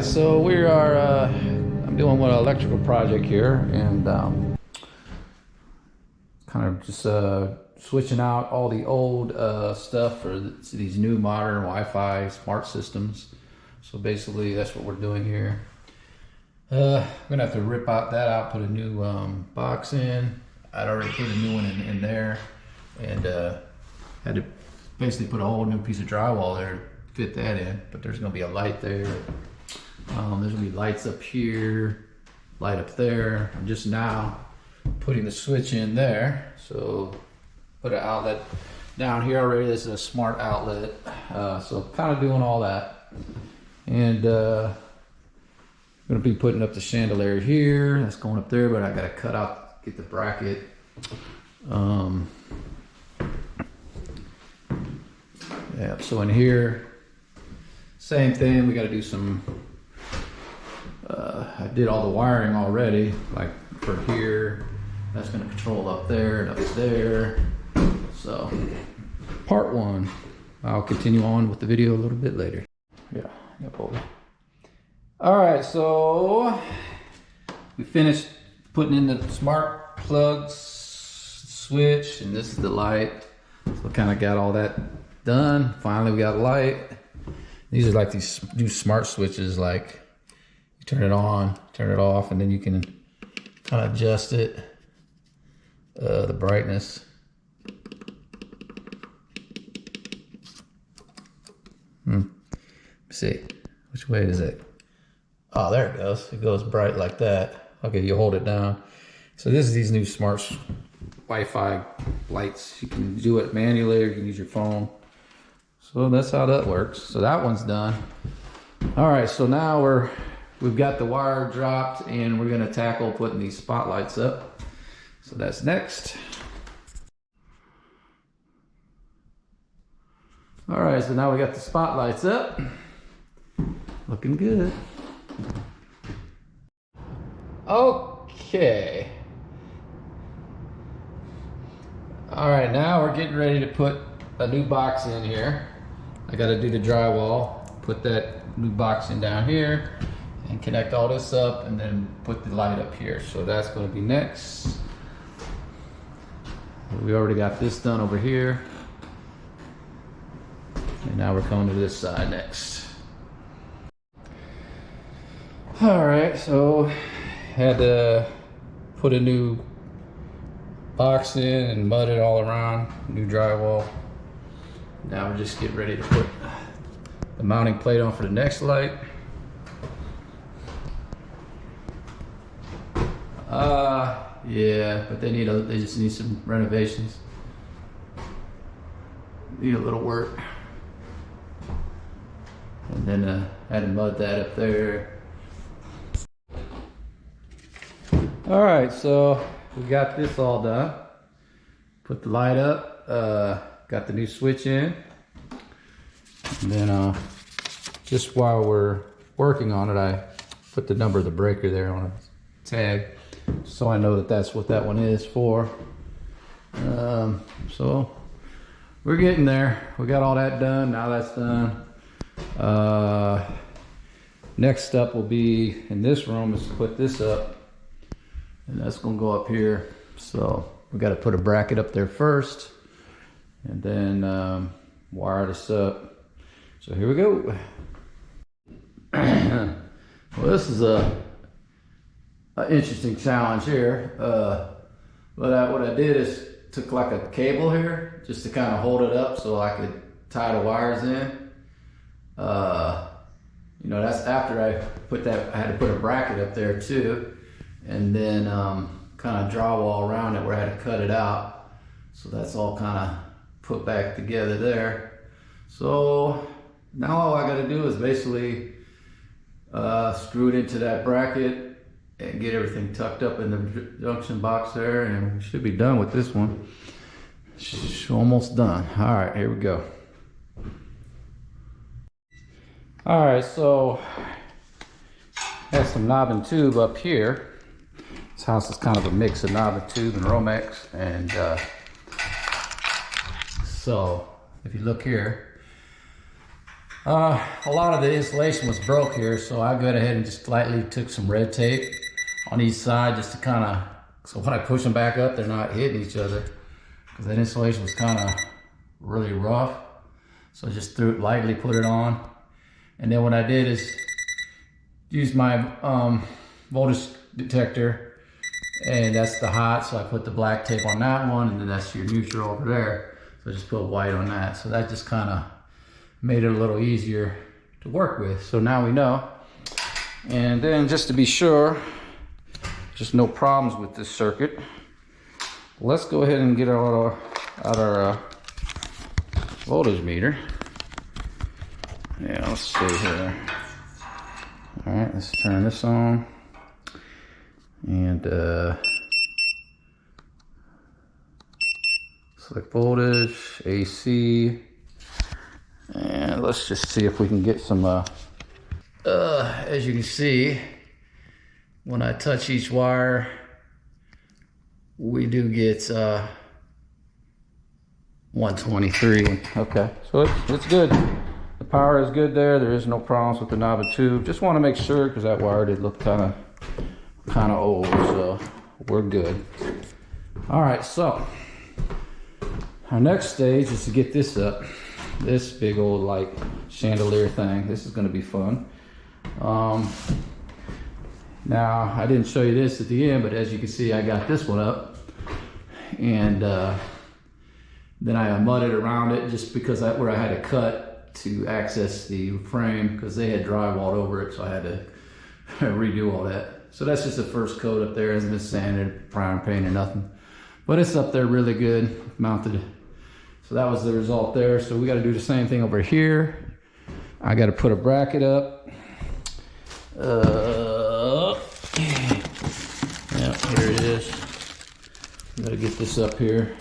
right, so we are, I'm doing one electrical project here, and kind of just switching out all the old stuff for these new modern Wi-Fi smart systems. So basically that's what we're doing here. I'm gonna have to rip that out, put a new box in. I'd already put a new one in there, and had to basically put a whole new piece of drywall there to fit that in. But there's gonna be a light there. There's gonna be lights up here, light up there. I'm just now putting the switch in there. So put an outlet down here already. This is a smart outlet. So kind of doing all that. And I'm gonna be putting up the chandelier here. That's going up there, but I gotta cut out, get the bracket. Yeah, so in here, same thing. We gotta do some, I did all the wiring already, like for here. That's gonna control up there and up there. So, part one. I'll continue on with the video a little bit later. Yeah, all right, so we finished putting in the smart plugs, switch, and this is the light. So kind of got all that done. Finally, we got light. These are like these new smart switches, like you turn it on, turn it off, and then you can kind of adjust it, the brightness. Let's see, which way is it? Oh, there it goes. It goes bright like that. Okay, you hold it down. So this is these new smart Wi-Fi lights. You can do it manually, or you can use your phone. So that's how that works. So that one's done. All right, so now we've got the wire dropped, and we're gonna tackle putting these spotlights up. So that's next. All right, so now we got the spotlights up. Looking good. Okay. All right, now we're getting ready to put a new box in here. I got to do the drywall, put that new box in down here, and connect all this up, and then put the light up here. So that's going to be next. We already got this done over here. And now we're coming to this side next. All right, so had to put a new box in and mud it all around, new drywall. Now we're just getting ready to put the mounting plate on for the next light. Yeah, but they just need some renovations. Need a little work. And then had to mud that up there. All right, so we got this all done. Put the light up, got the new switch in. And then just while we're working on it, I put the number of the breaker there on a tag, so I know that that's what that one is for. So we're getting there. We got all that done, now that's done. Next up will be in this room is to put this up, and that's gonna go up here. So we got to put a bracket up there first, and then wire this up. So here we go. Well, this is an interesting challenge here. But what I did is took like a cable here just to kind of hold it up so I could tie the wires in. You know, that's after I put that, I had to put a bracket up there too, and then kind of drywall around it where I had to cut it out. So that's all kind of put back together there. So now all I got to do is basically screw it into that bracket and get everything tucked up in the junction box there, and we should be done with this one. Almost done. All right, here we go. All right, so I have some knob and tube up here. This house is kind of a mix of knob and tube and Romex, and so if you look here, A lot of the insulation was broke here, so I went ahead and just lightly took some red tape on each side just to kind of, so when I push them back up, they're not hitting each other, because that insulation was kind of really rough. So I just threw it lightly, put it on. And then what I did is use my voltage detector, and that's the hot, so I put the black tape on that one, and then that's your neutral over there. So I just put white on that. So that just kind of made it a little easier to work with. So now we know. And then just to be sure, just no problems with this circuit, let's go ahead and get out our voltage meter. Yeah, let's see here. All right, let's turn this on. And select voltage, AC. And let's just see if we can get some, as you can see, when I touch each wire, we do get 123. Okay, so it's good. The power is good there. There is no problems with the knob and tube. Just want to make sure, because that wire did look kind of old, so we're good. All right, so our next stage is to get this up. This big old like chandelier thing. This is going to be fun. Now I didn't show you this at the end, but as you can see, I got this one up, and then I mudded around it just because where I had to cut to access the frame, because they had drywalled over it, so I had to redo all that. So that's just the first coat up there. Hasn't been sanded, primer paint, or nothing, but it's up there really good, mounted. So that was the result there. So we got to do the same thing over here. I got to put a bracket up. Yeah, here it is. Got to get this up here.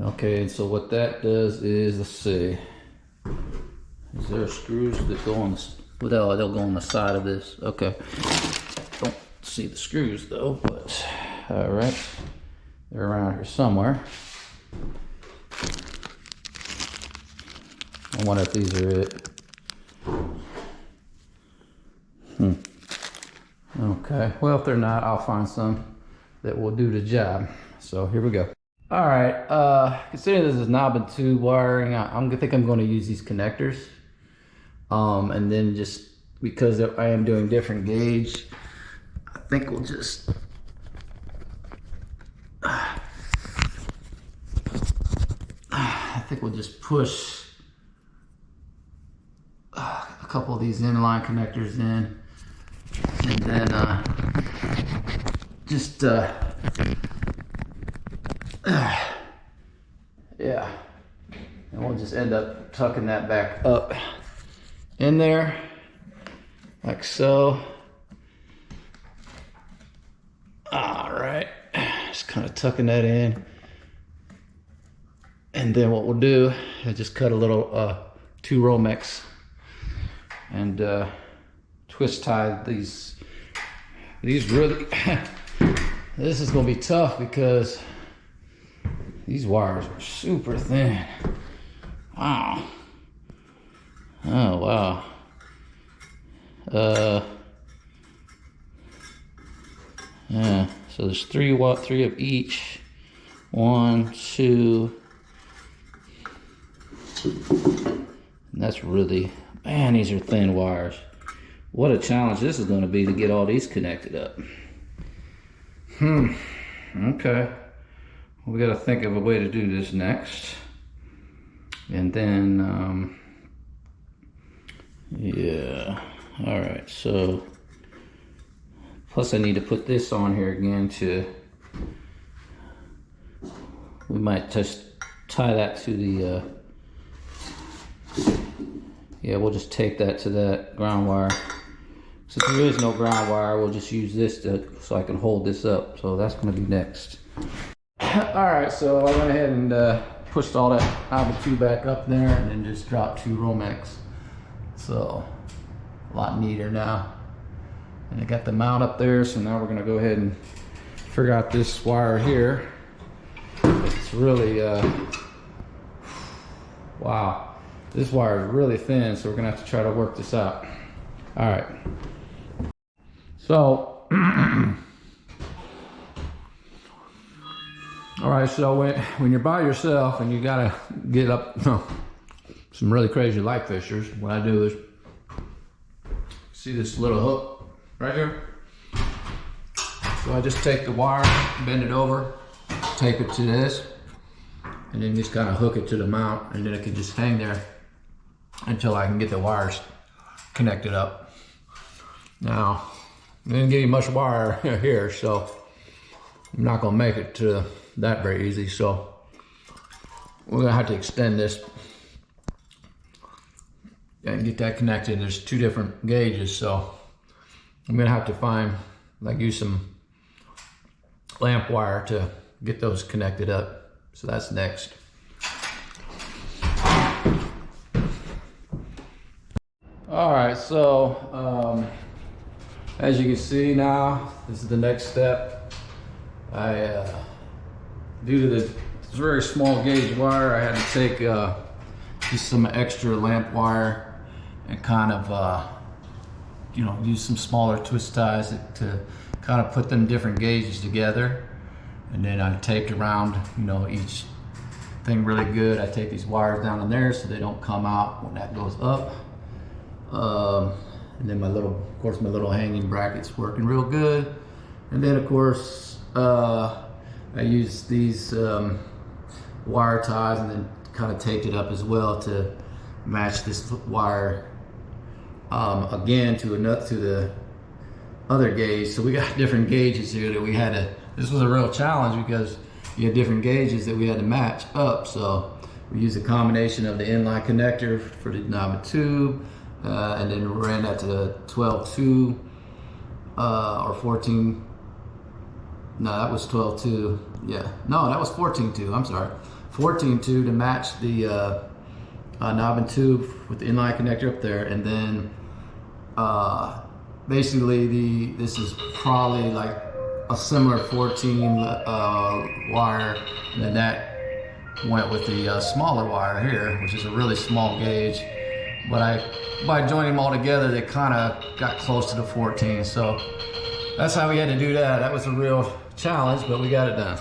Okay, so what that does is, let's see. Is there screws that go on this? Well, they'll go on the side of this. Okay. Don't see the screws though, but all right. They're around here somewhere. I wonder if these are it. Okay, well, if they're not, I'll find some that will do the job. So here we go. All right, considering this is knob and tube wiring, I think I'm going to use these connectors. And then just because I am doing different gauge, I think we'll just push a couple of these inline connectors in, and then yeah, and we'll just end up tucking that back up in there like so. All right, just kind of tucking that in, and then what we'll do is just cut a little 2 Romex and twist tie these really this is gonna be tough because these wires are super thin. Wow. Oh wow. Yeah, so there's 3 of each. 1, 2. And that's really, man, these are thin wires. What a challenge this is going to be to get all these connected up. Okay. We got to think of a way to do this next. And then, yeah. All right, so plus I need to put this on here again we might just tie that to the, yeah, we'll just tape that to that ground wire. Since there is no ground wire, we'll just use this so I can hold this up. So that's going to be next. All right, so I went ahead and pushed all that knob and tube back up there, and then just dropped 2 Romex. So a lot neater now. And I got the mount up there, so now we're going to go ahead and figure out this wire here. It's really, wow. This wire is really thin, so we're gonna have to try to work this out. All right. So, all right, so when you're by yourself and you gotta get up some really crazy light fixtures, what I do is, see this little hook right here? So I just take the wire, bend it over, tape it to this, and then just kind of hook it to the mount, and then it can just hang there until I can get the wires connected up. Now, I didn't give you much wire here, so I'm not gonna make it to that very easy, so we're gonna have to extend this and get that connected. There's two different gauges, so I'm gonna have to use some lamp wire to get those connected up. So that's next. All right, so as you can see now, this is the next step. Due to this very small gauge wire, I had to take just some extra lamp wire and kind of use some smaller twist ties to kind of put them different gauges together. And then I taped around each thing really good. I take these wires down in there so they don't come out when that goes up. And then my little hanging bracket's working real good. And then of course I use these wire ties and then kind of taped it up as well to match this wire again to the other gauge. So we got different gauges here that we had to, this was a real challenge because you had different gauges that we had to match up. So we used a combination of the inline connector for the knob and tube, and then ran that to 12-2 or 14. No, that was 12-2. Yeah, no, that was 14-2. I'm sorry, 14-2 to match the knob and tube with the inline connector up there, and then basically this is probably like a similar 14 wire, and then that went with the smaller wire here, which is a really small gauge. But by joining them all together, they kind of got close to the 14. So that's how we had to do that. That was a real challenge, but we got it done.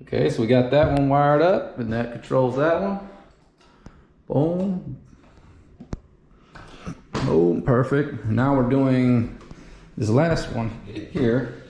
Okay, so we got that one wired up, and that controls that one. Boom. Boom, perfect. Now we're doing this last one here.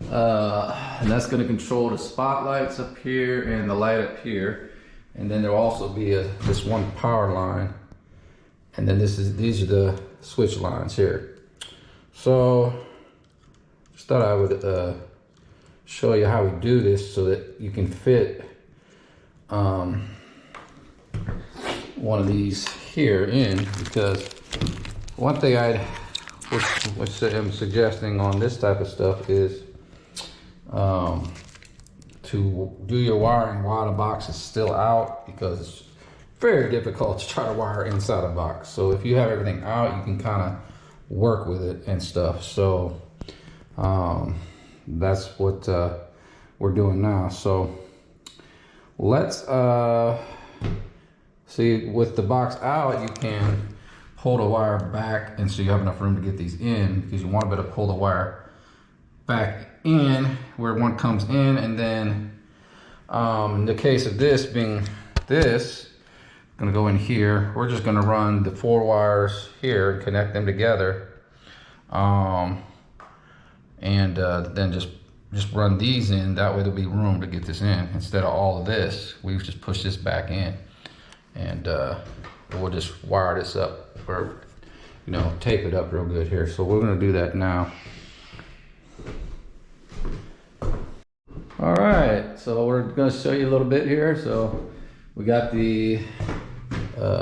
And that's going to control the spotlights up here and the light up here. And then there'll also be this one power line. And then these are the switch lines here. So just thought I would show you how we do this so that you can fit one of these here in, because one thing I'm suggesting on this type of stuff is to do your wiring while the box is still out, because it's very difficult to try to wire inside a box. So if you have everything out, you can kind of work with it and stuff. So that's what we're doing now. So let's see, with the box out, you can pull the wire back, and so you have enough room to get these in, because you want to be able to pull the wire back in where one comes in. And then in the case of this being this, gonna go in here, we're just gonna run the 4 wires here and connect them together, and then just run these in. That way there'll be room to get this in. Instead of all of this, we've just pushed this back in, and we'll just wire this up, or tape it up real good here. So we're gonna do that now. All right, so we're gonna show you a little bit here. So we got the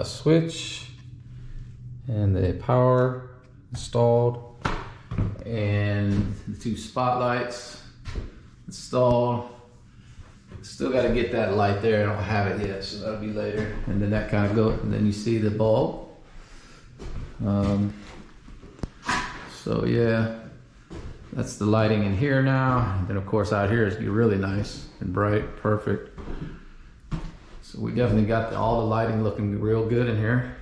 switch and the power installed, and the 2 spotlights installed. Still got to get that light there. I don't have it yet, so that'll be later. And then that kind of goes, and then you see the bulb. So yeah, That's the lighting in here now. And then of course out here is really nice and bright, perfect. So we definitely got all the lighting looking real good in here.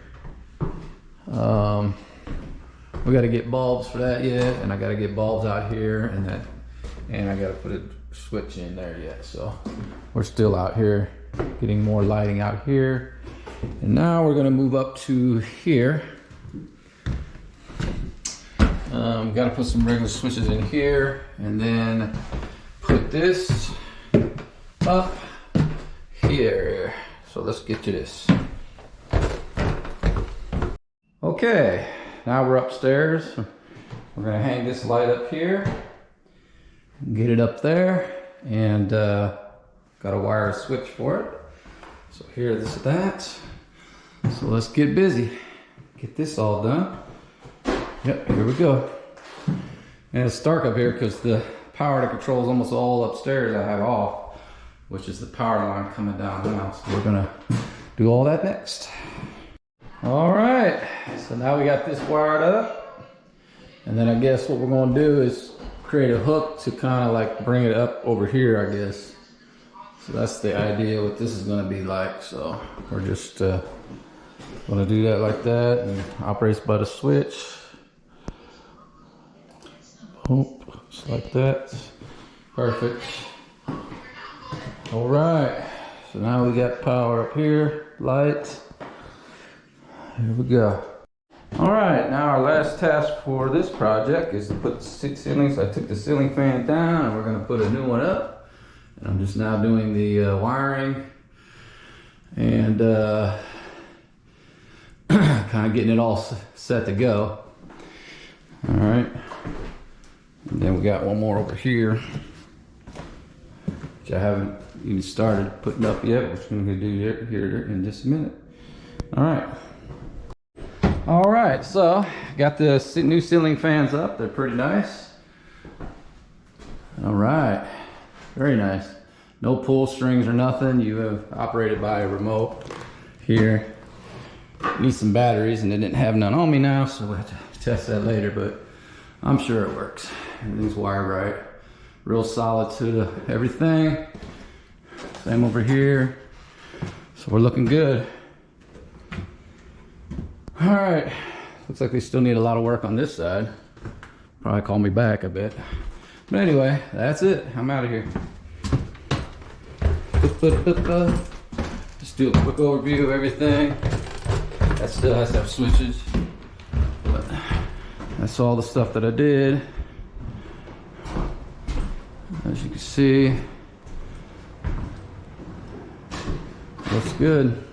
We got to get bulbs for that yet, and I got to get bulbs out here, and I got to put a switch in there yet. So we're still out here getting more lighting out here. And now we're gonna move up to here. Got to put some regular switches in here, and then put this up here. So let's get to this. Okay, now we're upstairs. We're gonna hang this light up here, get it up there, and gotta wire a switch for it. So here, this is that. So let's get busy. Get this all done. Yep, here we go. And it's dark up here because the power that controls almost all upstairs I have off, which is the power line coming down now. So we're gonna do all that next. All right, so now we got this wired up. And then I guess what we're gonna do is create a hook to kind of like bring it up over here, I guess. So that's the idea what this is gonna be like. So we're just gonna do that like that, and operates by the switch. Boom, just like that. Perfect. All right, so now we got power up here, light. Here we go. All right, now our last task for this project is to put 6 ceilings. I took the ceiling fan down and we're gonna put a new one up. And I'm just now doing the wiring and kind of getting it all set to go. All right, and then we got one more over here, which I haven't even started putting up yet, which I'm gonna do here in just a minute. All right, so got the new ceiling fans up. They're pretty nice. All right, very nice. No pull strings or nothing. You have operated by a remote here. Need some batteries, and they didn't have none on me now, so we'll have to test that later, but I'm sure it works. Everything's wired right. Real solid to everything. Same over here. So we're looking good. All right, looks like we still need a lot of work on this side. Probably call me back, I bet. But anyway, that's it. I'm out of here. Just do a quick overview of everything. That still has to have switches, but that's all the stuff that I did. As you can see, looks good.